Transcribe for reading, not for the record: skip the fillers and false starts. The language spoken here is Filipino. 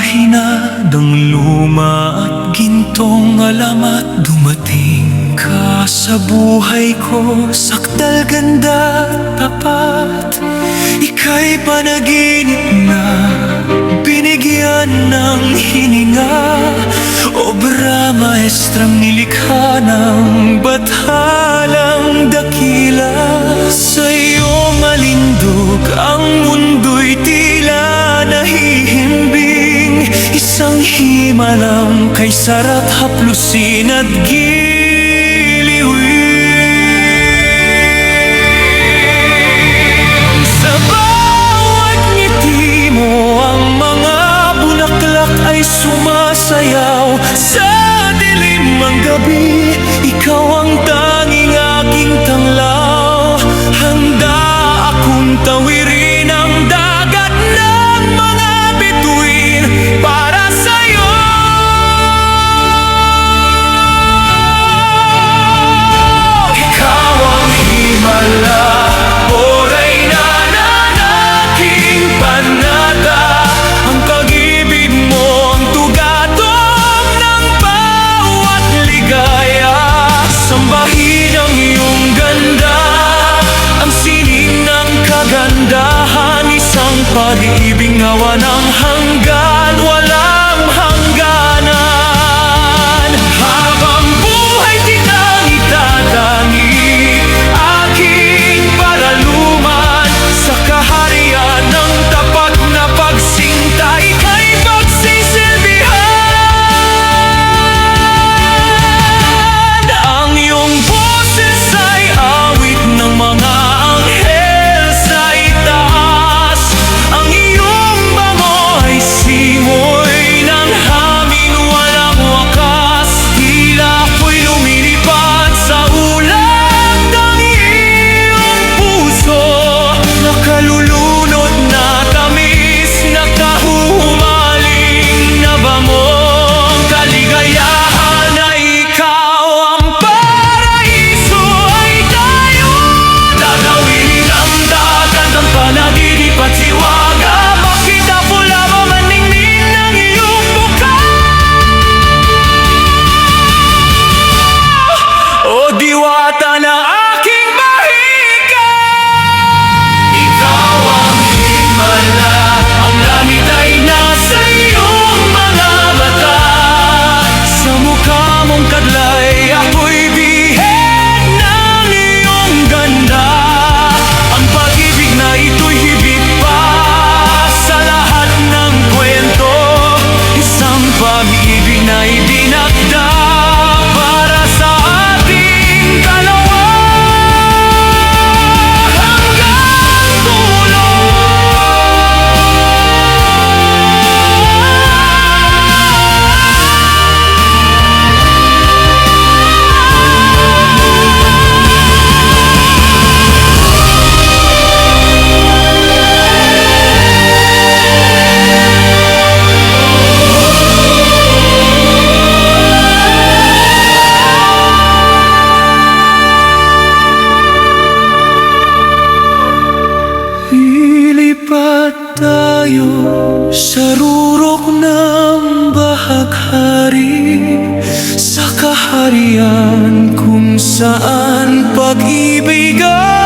hinad ang luma at gintong alamat. Dumating ka sa buhay ko, sakdal ganda tapat. Ika'y panaginip na binigyan ng hininga, obra maestrang nilikha ng bathalang dakila. Sa iyong alindog ang mundo'y tila nahihimbing, isang himalang kay sara't haplusin at giliwin. Sa bawat ngiti mo ang mga bulaklak ay sumasayaw. Sa dilim ng gabi, ikaw ang tanging aking tanglaw. Handa akong tawirin ang dagat ng mga bituin para sa'yo. Ikaw ang himala, oray na aking panata. Ang pag-ibig mo ang tugatong ng bawat ligaya. Sambahin ang iyong ganda, ang sining ng kagandahan. Isang pag-ibig na walang hanggan, walang hangganan. Habang buhay kitang itatangi, aking paraluman. Sa kaharian ng tapat na pagsinta, ika'y pagsisilbihan. Ang iyong boses ay awit ng mga anghel sa itaas. Ang iyong bango ay simoy ng hangin walang wakas. Tila ako'y lumilipad sa ulap ng iyong puso. Nakalulunod na tamis, nakahumaling na bangong kaligayahan na ikaw ang paraiso ay tayo. Dadawin ang dagat ng panaginip at siwaga. Bakit ako lamang maningning ng iyong buka? O diwata na aking mahika. Ikaw ang himala, ang langit ay nasa iyong mga mata. Sa mukha mong kadlay, ako'y bihag ng iyong ganda. Ang pag-ibig na ito'y higit pa sa lahat ng kwento. Isang pag-ibig na idinakda para sa ating dalawa. Hanggang dulo. Lilipat tayo sa rurok ng bahaghari, sa kaharian kung saan pag-ibig ay